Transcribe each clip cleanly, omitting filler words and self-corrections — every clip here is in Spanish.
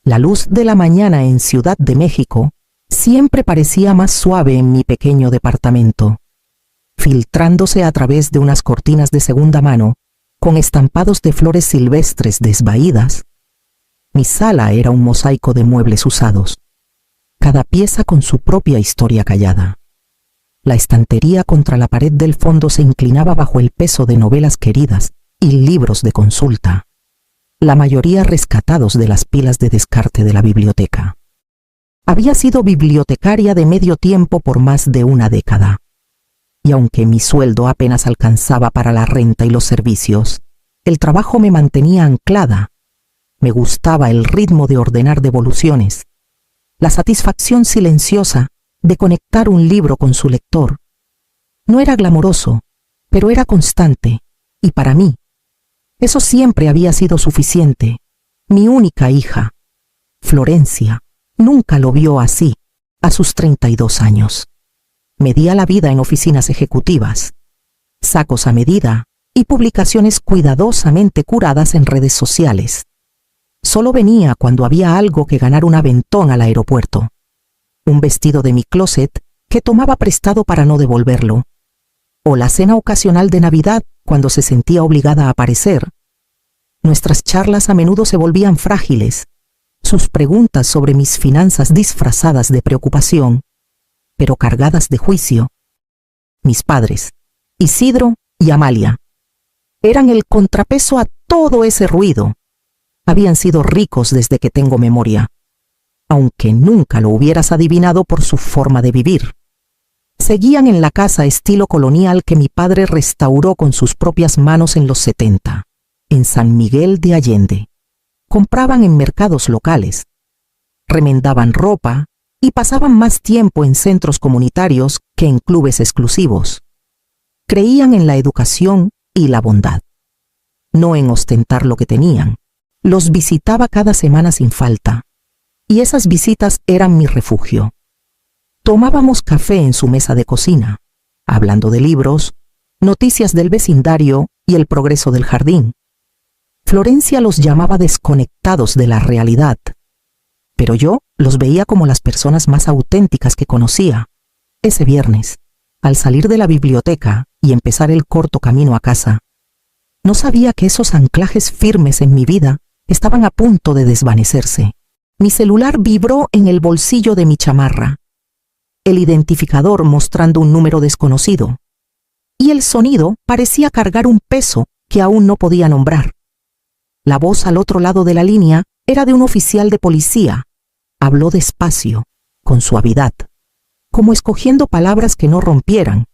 La luz de la mañana en Ciudad de México siempre parecía más suave en mi pequeño departamento, filtrándose a través de unas cortinas de segunda mano con estampados de flores silvestres desvaídas. Mi sala era un mosaico de muebles usados, cada pieza con su propia historia callada. La estantería contra la pared del fondo se inclinaba bajo el peso de novelas queridas y libros de consulta, la mayoría rescatados de las pilas de descarte de la biblioteca. Había sido bibliotecaria de medio tiempo por más de una década, y aunque mi sueldo apenas alcanzaba para la renta y los servicios, el trabajo me mantenía anclada. Me gustaba el ritmo de ordenar devoluciones, la satisfacción silenciosa de conectar un libro con su lector. No era glamoroso, pero era constante, y para mí, eso siempre había sido suficiente. Mi única hija, Florencia, nunca lo vio así, a sus 32 años. Medía la vida en oficinas ejecutivas, sacos a medida y publicaciones cuidadosamente curadas en redes sociales. Solo venía cuando había algo que ganar un aventón al aeropuerto. Un vestido de mi closet que tomaba prestado para no devolverlo. O la cena ocasional de Navidad cuando se sentía obligada a aparecer. Nuestras charlas a menudo se volvían frágiles. Sus preguntas sobre mis finanzas disfrazadas de preocupación, pero cargadas de juicio. Mis padres, Isidro y Amalia, eran el contrapeso a todo ese ruido. Habían sido ricos desde que tengo memoria, aunque nunca lo hubieras adivinado por su forma de vivir. Seguían en la casa estilo colonial que mi padre restauró con sus propias manos en los 70, en San Miguel de Allende. Compraban en mercados locales, remendaban ropa y pasaban más tiempo en centros comunitarios que en clubes exclusivos. Creían en la educación y la bondad, no en ostentar lo que tenían. Los visitaba cada semana sin falta, y esas visitas eran mi refugio. Tomábamos café en su mesa de cocina, hablando de libros, noticias del vecindario y el progreso del jardín. Florencia los llamaba desconectados de la realidad, pero yo los veía como las personas más auténticas que conocía. Ese viernes, al salir de la biblioteca y empezar el corto camino a casa, no sabía que esos anclajes firmes en mi vida estaban a punto de desvanecerse. Mi celular vibró en el bolsillo de mi chamarra, el identificador mostrando un número desconocido, y el sonido parecía cargar un peso que aún no podía nombrar. La voz al otro lado de la línea era de un oficial de policía. Habló despacio, con suavidad, como escogiendo palabras que no rompieran,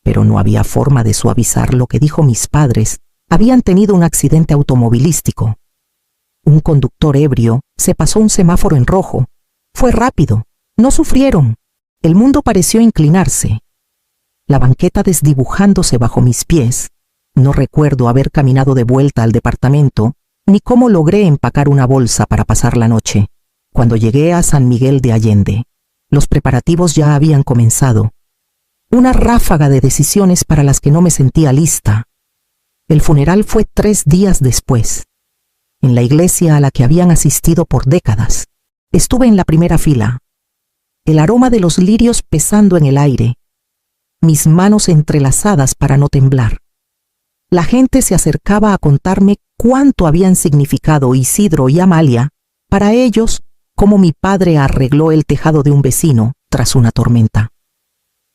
pero no había forma de suavizar lo que dijo. Mis padres habían tenido un accidente automovilístico. Un conductor ebrio se pasó un semáforo en rojo. Fue rápido. No sufrieron. El mundo pareció inclinarse. La banqueta desdibujándose bajo mis pies. No recuerdo haber caminado de vuelta al departamento, ni cómo logré empacar una bolsa para pasar la noche. Cuando llegué a San Miguel de Allende, los preparativos ya habían comenzado. Una ráfaga de decisiones para las que no me sentía lista. El funeral fue 3 días después, en la iglesia a la que habían asistido por décadas. Estuve en la primera fila, el aroma de los lirios pesando en el aire, mis manos entrelazadas para no temblar. La gente se acercaba a contarme cuánto habían significado Isidro y Amalia para ellos, cómo mi padre arregló el tejado de un vecino tras una tormenta,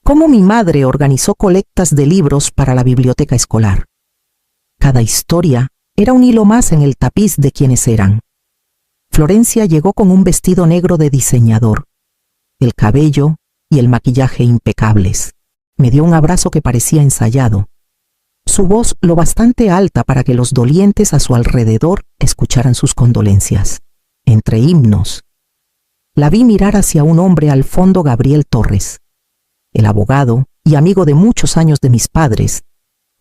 cómo mi madre organizó colectas de libros para la biblioteca escolar. Cada historia era un hilo más en el tapiz de quienes eran. Florencia llegó con un vestido negro de diseñador, el cabello y el maquillaje impecables. Me dio un abrazo que parecía ensayado. Su voz lo bastante alta para que los dolientes a su alrededor escucharan sus condolencias. Entre himnos, la vi mirar hacia un hombre al fondo. Gabriel Torres, el abogado y amigo de muchos años de mis padres,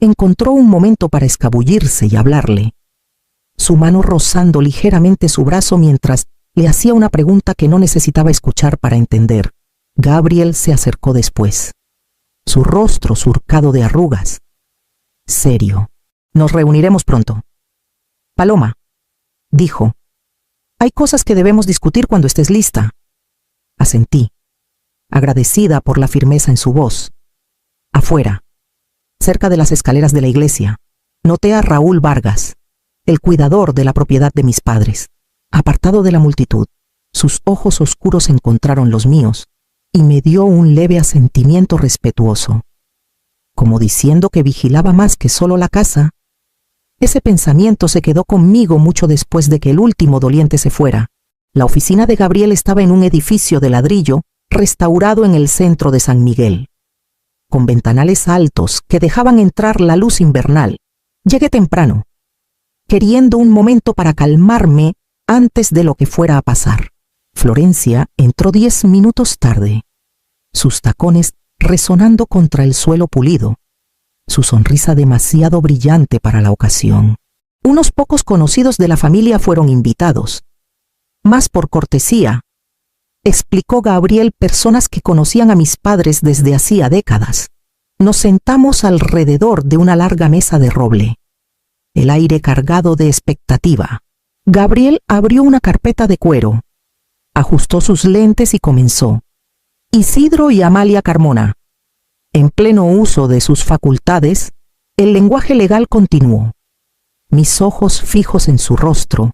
encontró un momento para escabullirse y hablarle, su mano rozando ligeramente su brazo mientras le hacía una pregunta que no necesitaba escuchar para entender. Gabriel se acercó después, su rostro surcado de arrugas. Serio. Nos reuniremos pronto. Paloma, dijo. Hay cosas que debemos discutir cuando estés lista. Asentí, agradecida por la firmeza en su voz. Afuera, cerca de las escaleras de la iglesia, noté a Raúl Vargas, el cuidador de la propiedad de mis padres. Apartado de la multitud, sus ojos oscuros encontraron los míos y me dio un leve asentimiento respetuoso, como diciendo que vigilaba más que solo la casa. Ese pensamiento se quedó conmigo mucho después de que el último doliente se fuera. La oficina de Gabriel estaba en un edificio de ladrillo restaurado en el centro de San Miguel, con ventanales altos que dejaban entrar la luz invernal. Llegué temprano, queriendo un momento para calmarme antes de lo que fuera a pasar. Florencia entró 10 minutos tarde, sus tacones resonando contra el suelo pulido, su sonrisa demasiado brillante para la ocasión. Unos pocos conocidos de la familia fueron invitados, más por cortesía, explicó Gabriel, personas que conocían a mis padres desde hacía décadas. Nos sentamos alrededor de una larga mesa de roble, el aire cargado de expectativa. Gabriel abrió una carpeta de cuero, ajustó sus lentes y comenzó. Isidro y Amalia Carmona. En pleno uso de sus facultades, el lenguaje legal continuó. Mis ojos fijos en su rostro.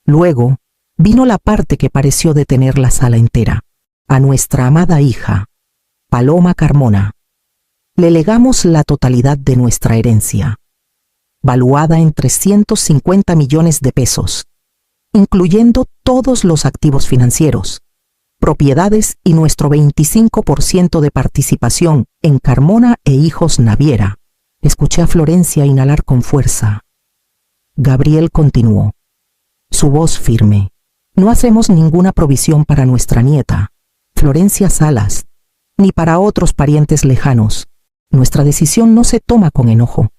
Luego, vino la parte que pareció detener la sala entera. A nuestra amada hija, Paloma Carmona, le legamos la totalidad de nuestra herencia, valuada en 350 millones de pesos, incluyendo todos los activos financieros, propiedades y nuestro 25% de participación en Carmona e Hijos Naviera. Escuché a Florencia inhalar con fuerza. Gabriel continuó, su voz firme. No hacemos ninguna provisión para nuestra nieta, Florencia Salas, ni para otros parientes lejanos. Nuestra decisión no se toma con enojo,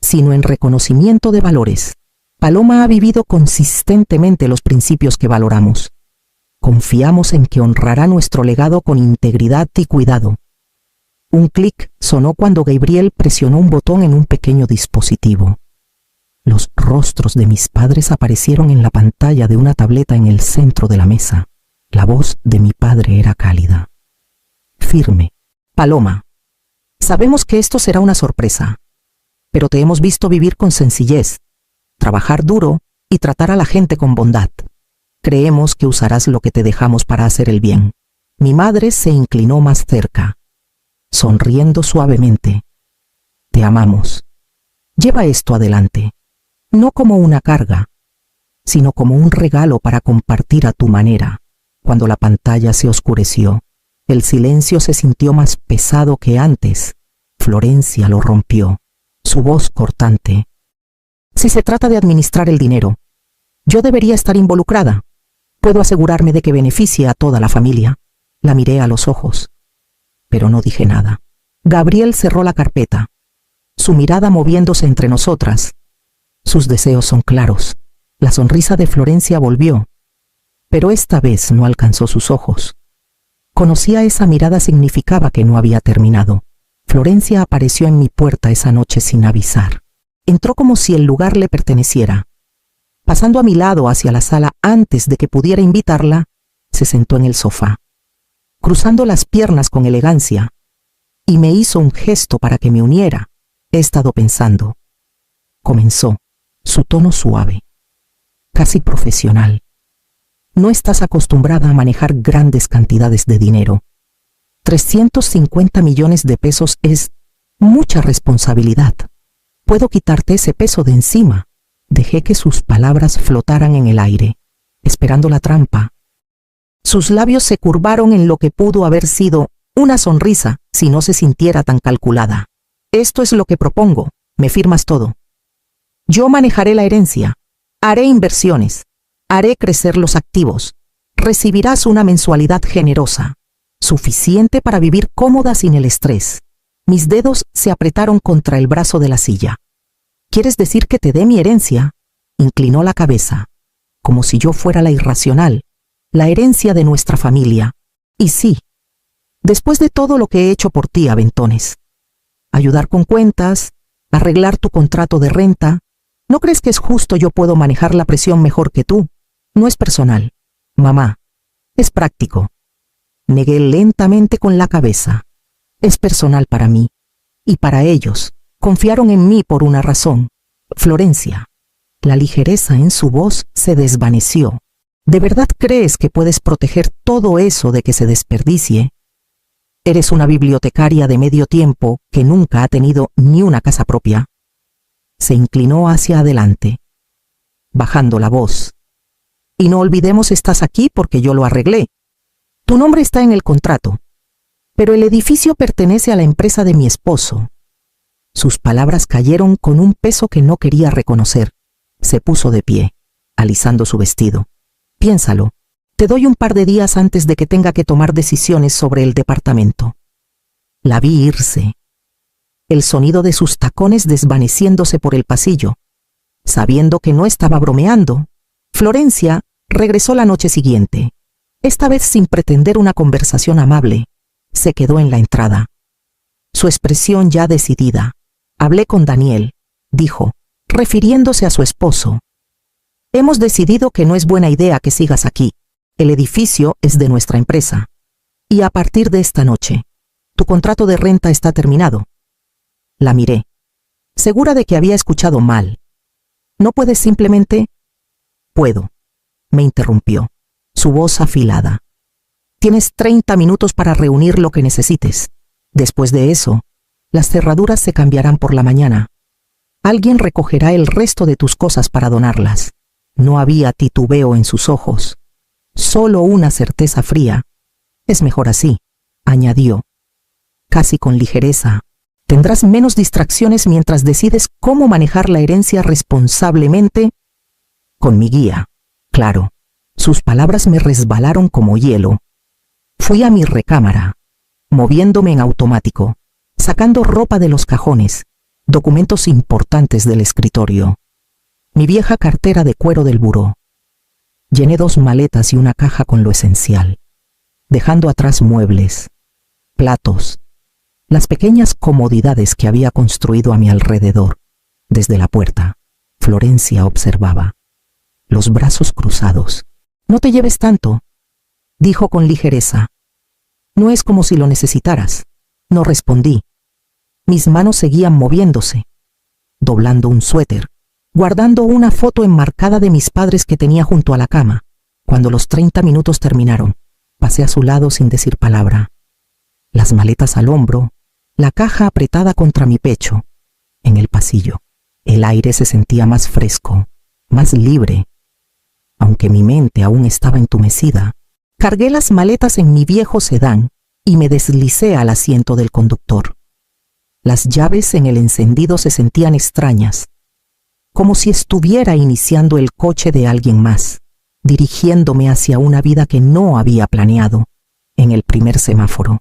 sino en reconocimiento de valores. Paloma ha vivido consistentemente los principios que valoramos. Confiamos en que honrará nuestro legado con integridad y cuidado. Un clic sonó cuando Gabriel presionó un botón en un pequeño dispositivo. Los rostros de mis padres aparecieron en la pantalla de una tableta en el centro de la mesa. La voz de mi padre era cálida, firme. Paloma, sabemos que esto será una sorpresa, pero te hemos visto vivir con sencillez, trabajar duro y tratar a la gente con bondad. Creemos que usarás lo que te dejamos para hacer el bien. Mi madre se inclinó más cerca, sonriendo suavemente. Te amamos. Lleva esto adelante, no como una carga, sino como un regalo para compartir a tu manera. Cuando la pantalla se oscureció, el silencio se sintió más pesado que antes. Florencia lo rompió, su voz cortante. Si se trata de administrar el dinero, yo debería estar involucrada. Puedo asegurarme de que beneficie a toda la familia. La miré a los ojos, pero no dije nada. Gabriel cerró la carpeta, su mirada moviéndose entre nosotras. Sus deseos son claros. La sonrisa de Florencia volvió, pero esta vez no alcanzó sus ojos. Conocía esa mirada, significaba que no había terminado. Florencia apareció en mi puerta esa noche sin avisar. Entró como si el lugar le perteneciera. Pasando a mi lado hacia la sala antes de que pudiera invitarla, se sentó en el sofá, cruzando las piernas con elegancia, y me hizo un gesto para que me uniera. He estado pensando. Comenzó, su tono suave, casi profesional. No estás acostumbrada a manejar grandes cantidades de dinero. 350 millones de pesos es mucha responsabilidad. Puedo quitarte ese peso de encima. Dejé que sus palabras flotaran en el aire, esperando la trampa. Sus labios se curvaron en lo que pudo haber sido una sonrisa si no se sintiera tan calculada. Esto es lo que propongo, me firmas todo. Yo manejaré la herencia, haré inversiones, haré crecer los activos. Recibirás una mensualidad generosa, suficiente para vivir cómoda sin el estrés. Mis dedos se apretaron contra el brazo de la silla. ¿Quieres decir que te dé mi herencia? Inclinó la cabeza, como si yo fuera la irracional, la herencia de nuestra familia. Y sí, después de todo lo que he hecho por ti, Aventones. Ayudar con cuentas, arreglar tu contrato de renta. ¿No crees que es justo? Yo puedo manejar la presión mejor que tú. No es personal, mamá. Es práctico. Negué lentamente con la cabeza. Es personal para mí. Y para ellos. Confiaron en mí por una razón. Florencia. La ligereza en su voz se desvaneció. ¿De verdad crees que puedes proteger todo eso de que se desperdicie? Eres una bibliotecaria de medio tiempo que nunca ha tenido ni una casa propia. Se inclinó hacia adelante, bajando la voz. Y no olvidemos, estás aquí porque yo lo arreglé. Tu nombre está en el contrato, pero el edificio pertenece a la empresa de mi esposo. Sus palabras cayeron con un peso que no quería reconocer. Se puso de pie, alisando su vestido. Piénsalo. Te doy un par de días antes de que tenga que tomar decisiones sobre el departamento. La vi irse. El sonido de sus tacones desvaneciéndose por el pasillo. Sabiendo que no estaba bromeando, Florencia regresó la noche siguiente. Esta vez sin pretender una conversación amable. Se quedó en la entrada. Su expresión ya decidida. Hablé con Daniel, dijo, refiriéndose a su esposo. Hemos decidido que no es buena idea que sigas aquí. El edificio es de nuestra empresa. Y a partir de esta noche, tu contrato de renta está terminado. La miré, segura de que había escuchado mal. ¿No puedes simplemente? Puedo, me interrumpió, su voz afilada. Tienes 30 minutos para reunir lo que necesites. Después de eso, las cerraduras se cambiarán por la mañana. Alguien recogerá el resto de tus cosas para donarlas. No había titubeo en sus ojos, solo una certeza fría. Es mejor así, añadió, casi con ligereza. Tendrás menos distracciones mientras decides cómo manejar la herencia responsablemente. Con mi guía, claro. Sus palabras me resbalaron como hielo. Fui a mi recámara, moviéndome en automático, sacando ropa de los cajones, documentos importantes del escritorio. Mi vieja cartera de cuero del buró. Llené 2 maletas y una caja con lo esencial, dejando atrás muebles, platos, las pequeñas comodidades que había construido a mi alrededor. Desde la puerta, Florencia observaba, los brazos cruzados. No te lleves tanto, dijo con ligereza. No es como si lo necesitaras. No respondí. Mis manos seguían moviéndose, doblando un suéter, guardando una foto enmarcada de mis padres que tenía junto a la cama. Cuando los 30 minutos terminaron, pasé a su lado sin decir palabra. Las maletas al hombro, la caja apretada contra mi pecho. En el pasillo, el aire se sentía más fresco, más libre. Aunque mi mente aún estaba entumecida, cargué las maletas en mi viejo sedán y me deslicé al asiento del conductor. Las llaves en el encendido se sentían extrañas, como si estuviera iniciando el coche de alguien más, dirigiéndome hacia una vida que no había planeado en el primer semáforo.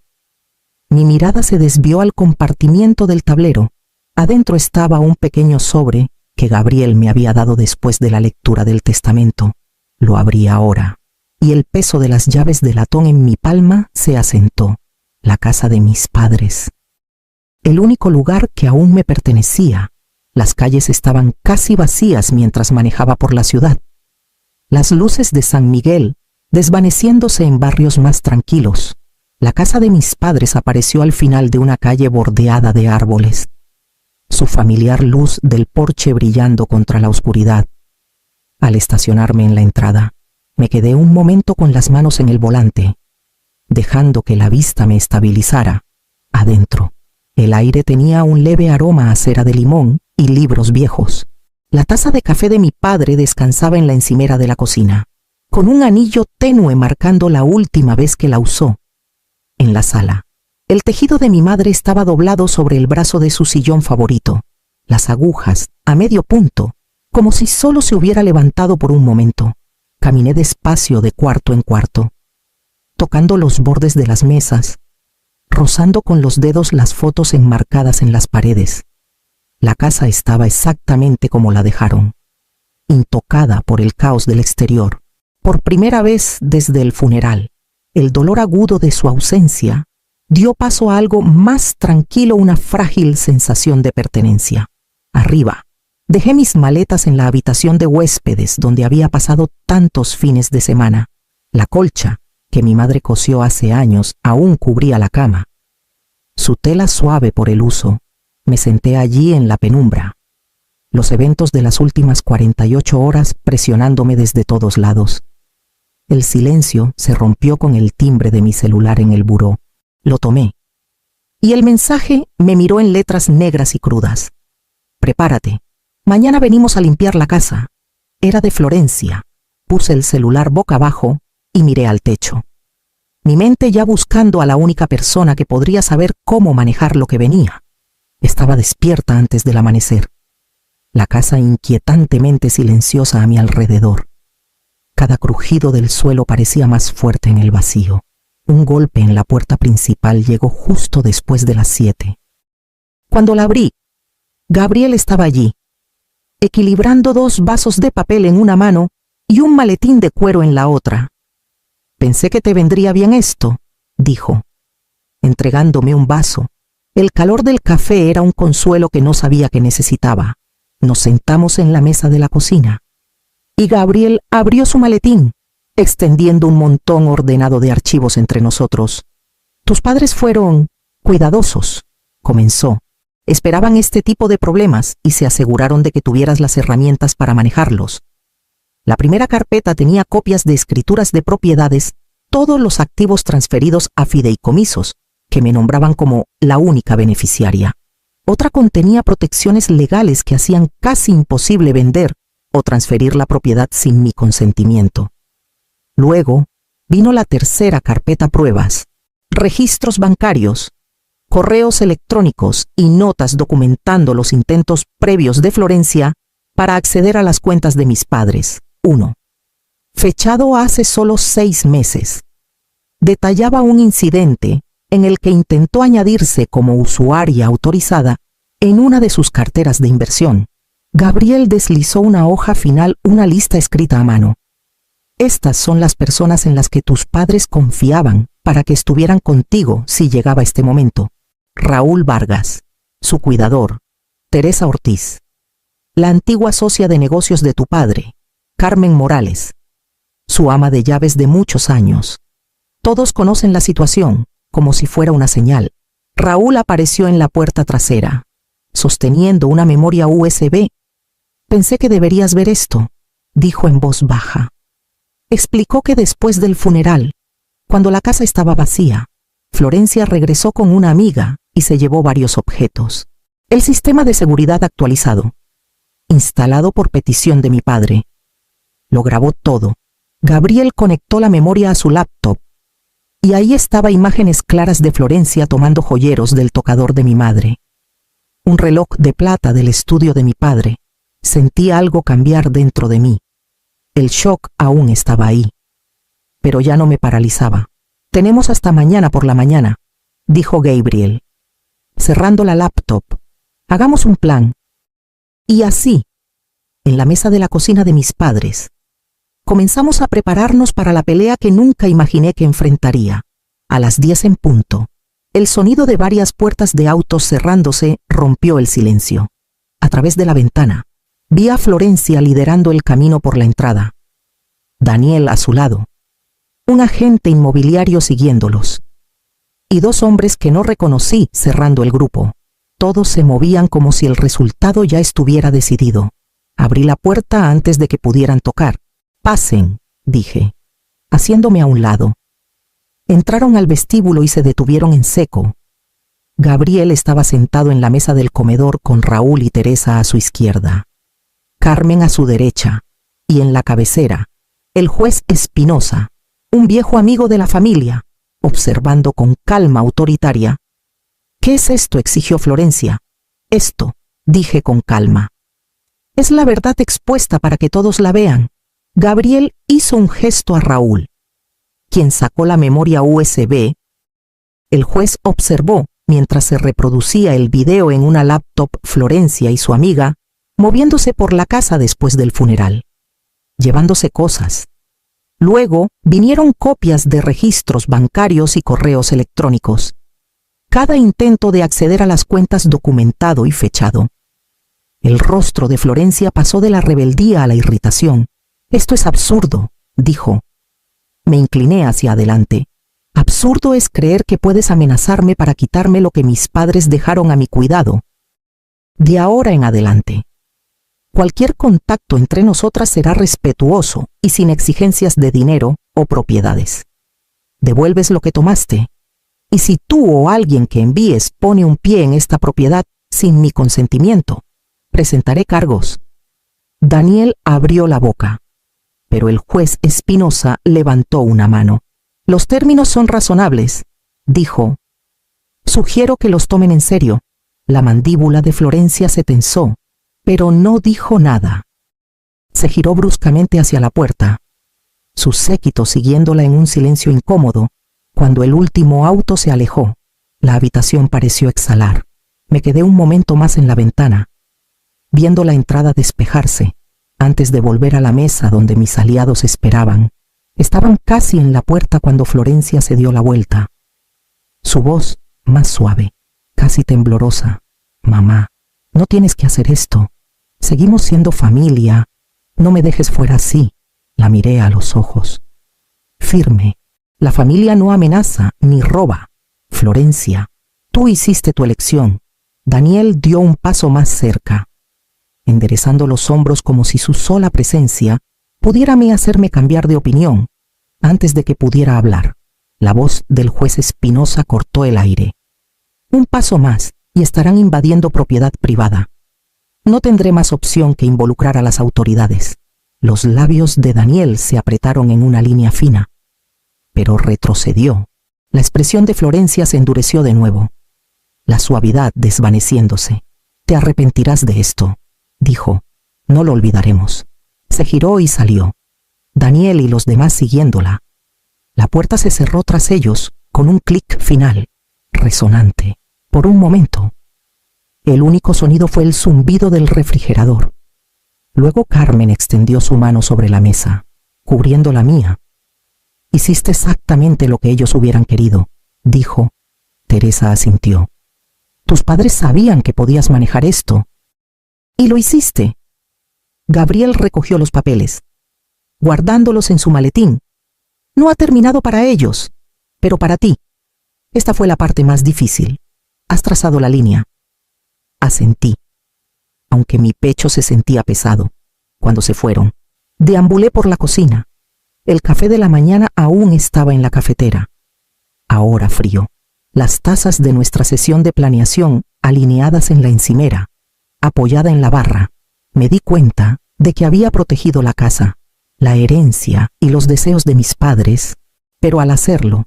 Mi mirada se desvió al compartimiento del tablero. Adentro estaba un pequeño sobre que Gabriel me había dado después de la lectura del testamento. Lo abrí ahora, y el peso de las llaves de latón en mi palma se asentó. La casa de mis padres. El único lugar que aún me pertenecía. Las calles estaban casi vacías mientras manejaba por la ciudad. Las luces de San Miguel desvaneciéndose en barrios más tranquilos. La casa de mis padres apareció al final de una calle bordeada de árboles. Su familiar luz del porche brillando contra la oscuridad. Al estacionarme en la entrada, me quedé un momento con las manos en el volante, dejando que la vista me estabilizara. Adentro, el aire tenía un leve aroma a cera de limón y libros viejos. La taza de café de mi padre descansaba en la encimera de la cocina, con un anillo tenue marcando la última vez que la usó. En la sala, el tejido de mi madre estaba doblado sobre el brazo de su sillón favorito, las agujas a medio punto, como si solo se hubiera levantado por un momento. Caminé despacio de cuarto en cuarto, tocando los bordes de las mesas, rozando con los dedos las fotos enmarcadas en las paredes. La casa estaba exactamente como la dejaron, intocada por el caos del exterior. Por primera vez desde el funeral, el dolor agudo de su ausencia dio paso a algo más tranquilo, una frágil sensación de pertenencia. Arriba, Dejé mis maletas en la habitación de huéspedes donde había pasado tantos fines de semana. La colcha, que mi madre cosió hace años, aún cubría la cama. Su tela suave por el uso. Me senté allí en la penumbra. Los eventos de las últimas 48 horas presionándome desde todos lados. El silencio se rompió con el timbre de mi celular en el buró. Lo tomé. Y el mensaje me miró en letras negras y crudas. Prepárate. Mañana venimos a limpiar la casa. Era de Florencia. Puse el celular boca abajo y miré al techo. Mi mente ya buscando a la única persona que podría saber cómo manejar lo que venía. Estaba despierta antes del amanecer. La casa inquietantemente silenciosa a mi alrededor. Cada crujido del suelo parecía más fuerte en el vacío. Un golpe en la puerta principal llegó justo después de las 7. Cuando la abrí, Gabriel estaba allí, equilibrando 2 vasos de papel en una mano y un maletín de cuero en la otra. «Pensé que te vendría bien esto», dijo, entregándome un vaso. El calor del café era un consuelo que no sabía que necesitaba. Nos sentamos en la mesa de la cocina y Gabriel abrió su maletín, extendiendo un montón ordenado de archivos entre nosotros. «Tus padres fueron cuidadosos», comenzó. «Esperaban este tipo de problemas y se aseguraron de que tuvieras las herramientas para manejarlos. La primera carpeta tenía copias de escrituras de propiedades, todos los activos transferidos a fideicomisos, que me nombraban como la única beneficiaria. Otra contenía protecciones legales que hacían casi imposible vender o transferir la propiedad sin mi consentimiento. Luego vino la tercera carpeta pruebas, registros bancarios, correos electrónicos y notas documentando los intentos previos de Florencia para acceder a las cuentas de mis padres. 1. Fechado hace solo 6 meses. Detallaba un incidente en el que intentó añadirse como usuaria autorizada en una de sus carteras de inversión. Gabriel deslizó una hoja final, una lista escrita a mano. Estas son las personas en las que tus padres confiaban para que estuvieran contigo si llegaba este momento. Raúl Vargas, su cuidador. Teresa Ortiz, la antigua socia de negocios de tu padre. Carmen Morales, su ama de llaves de muchos años. Todos conocen la situación, como si fuera una señal. Raúl apareció en la puerta trasera, sosteniendo una memoria USB. «Pensé que deberías ver esto», dijo en voz baja. Explicó que después del funeral, cuando la casa estaba vacía, Florencia regresó con una amiga y se llevó varios objetos. El sistema de seguridad actualizado, instalado por petición de mi padre. Lo grabó todo. Gabriel conectó la memoria a su laptop y ahí estaba imágenes claras de Florencia tomando joyeros del tocador de mi madre. Un reloj de plata del estudio de mi padre. Sentí algo cambiar dentro de mí. El shock aún estaba ahí, pero ya no me paralizaba. «Tenemos hasta mañana por la mañana», dijo Gabriel, cerrando la laptop. «Hagamos un plan». Y así, en la mesa de la cocina de mis padres, comenzamos a prepararnos para la pelea que nunca imaginé que enfrentaría. A las 10 en punto, el sonido de varias puertas de autos cerrándose rompió el silencio. A través de la ventana, vi a Florencia liderando el camino por la entrada. Daniel a su lado, un agente inmobiliario siguiéndolos, y 2 hombres que no reconocí cerrando el grupo. Todos se movían como si el resultado ya estuviera decidido. Abrí la puerta antes de que pudieran tocar. «Pasen», dije, haciéndome a un lado. Entraron al vestíbulo y se detuvieron en seco. Gabriel estaba sentado en la mesa del comedor con Raúl y Teresa a su izquierda, Carmen a su derecha, y en la cabecera, el juez Espinosa, un viejo amigo de la familia, observando con calma autoritaria. «¿Qué es esto?», exigió Florencia. «Esto», dije con calma, «es la verdad expuesta para que todos la vean». Gabriel hizo un gesto a Raúl, quien sacó la memoria USB. El juez observó, mientras se reproducía el video en una laptop, Florencia y su amiga, moviéndose por la casa después del funeral, llevándose cosas. Luego vinieron copias de registros bancarios y correos electrónicos. Cada intento de acceder a las cuentas documentado y fechado. El rostro de Florencia pasó de la rebeldía a la irritación. «Esto es absurdo», dijo. Me incliné hacia adelante. «Absurdo es creer que puedes amenazarme para quitarme lo que mis padres dejaron a mi cuidado. De ahora en adelante, cualquier contacto entre nosotras será respetuoso y sin exigencias de dinero o propiedades. Devuelves lo que tomaste, y si tú o alguien que envíes pone un pie en esta propiedad sin mi consentimiento, presentaré cargos». Daniel abrió la boca, pero el juez Espinosa levantó una mano. «Los términos son razonables», dijo. «Sugiero que los tomen en serio». La mandíbula de Florencia se tensó, pero no dijo nada. Se giró bruscamente hacia la puerta, su séquito siguiéndola en un silencio incómodo. Cuando el último auto se alejó, la habitación pareció exhalar. Me quedé un momento más en la ventana, viendo la entrada despejarse, antes de volver a la mesa donde mis aliados esperaban. Estaban casi en la puerta cuando Florencia se dio la vuelta. Su voz, más suave, casi temblorosa. «Mamá, no tienes que hacer esto. Seguimos siendo familia. No me dejes fuera así». La miré a los ojos. Firme. «La familia no amenaza ni roba. Florencia, tú hiciste tu elección». Daniel dio un paso más cerca, enderezando los hombros como si su sola presencia pudiera hacerme cambiar de opinión. Antes de que pudiera hablar, la voz del juez Espinosa cortó el aire. «Un paso más y estarán invadiendo propiedad privada. No tendré más opción que involucrar a las autoridades». Los labios de Daniel se apretaron en una línea fina, pero retrocedió. La expresión de Florencia se endureció de nuevo, la suavidad desvaneciéndose. «Te arrepentirás de esto», dijo. «No lo olvidaremos». Se giró y salió, Daniel y los demás siguiéndola. La puerta se cerró tras ellos con un clic final, resonante. Por un momento, el único sonido fue el zumbido del refrigerador. Luego Carmen extendió su mano sobre la mesa, cubriendo la mía. «Hiciste exactamente lo que ellos hubieran querido», dijo. Teresa asintió. «Tus padres sabían que podías manejar esto. Y lo hiciste». Gabriel recogió los papeles, guardándolos en su maletín. «No ha terminado para ellos, pero para ti. Esta fue la parte más difícil. Has trazado la línea». Asentí, aunque mi pecho se sentía pesado. Cuando se fueron, deambulé por la cocina. El café de la mañana aún estaba en la cafetera, ahora frío. Las tazas de nuestra sesión de planeación alineadas en la encimera, apoyada en la barra. Me di cuenta de que había protegido la casa, la herencia y los deseos de mis padres, pero al hacerlo,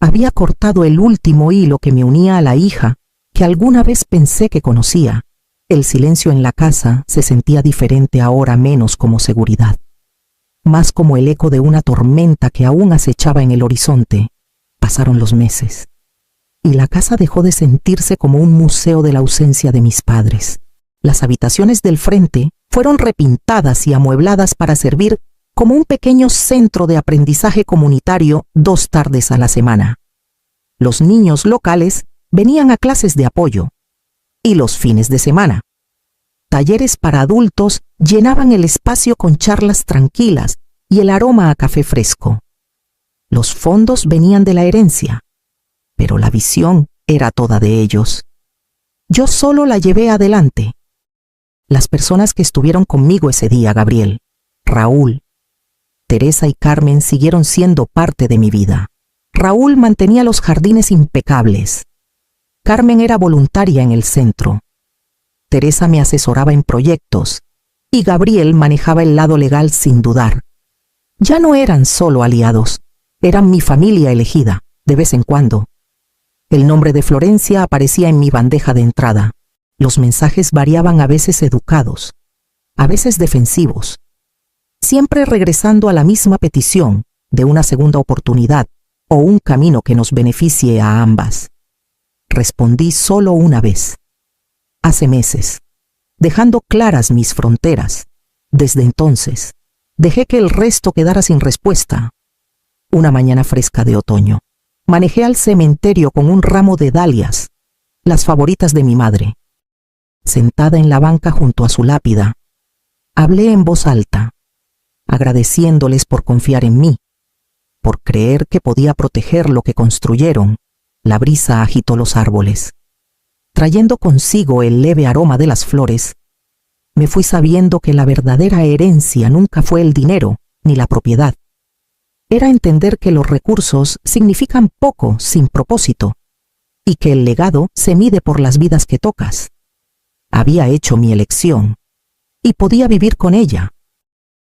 había cortado el último hilo que me unía a la hija que alguna vez pensé que conocía. El silencio en la casa se sentía diferente ahora, menos como seguridad, más como el eco de una tormenta que aún acechaba en el horizonte. Pasaron los meses, y la casa dejó de sentirse como un museo de la ausencia de mis padres. Las habitaciones del frente fueron repintadas y amuebladas para servir como un pequeño centro de aprendizaje comunitario 2 tardes a la semana. Los niños locales venían a clases de apoyo, y los fines de semana, talleres para adultos llenaban el espacio con charlas tranquilas y el aroma a café fresco. Los fondos venían de la herencia, pero la visión era toda de ellos. Yo solo la llevé adelante. Las personas que estuvieron conmigo ese día, Gabriel, Raúl, Teresa y Carmen, siguieron siendo parte de mi vida. Raúl mantenía los jardines impecables. Carmen era voluntaria en el centro. Teresa me asesoraba en proyectos y Gabriel manejaba el lado legal sin dudar. Ya no eran solo aliados, eran mi familia elegida, de vez en cuando. El nombre de Florencia aparecía en mi bandeja de entrada. Los mensajes variaban, a veces educados, a veces defensivos, siempre regresando a la misma petición de una segunda oportunidad o un camino que nos beneficie a ambas. Respondí solo una vez, hace meses, dejando claras mis fronteras. Desde entonces, dejé que el resto quedara sin respuesta. Una mañana fresca de otoño, manejé al cementerio con un ramo de dalias, las favoritas de mi madre. sentada en la banca junto a su lápida, hablé en voz alta, agradeciéndoles por confiar en mí, por creer que podía proteger lo que construyeron. La brisa agitó los árboles. Trayendo consigo el leve aroma de las flores, me fui sabiendo que la verdadera herencia nunca fue el dinero ni la propiedad. Era entender que los recursos significan poco sin propósito y que el legado se mide por las vidas que tocas. Había hecho mi elección y podía vivir con ella,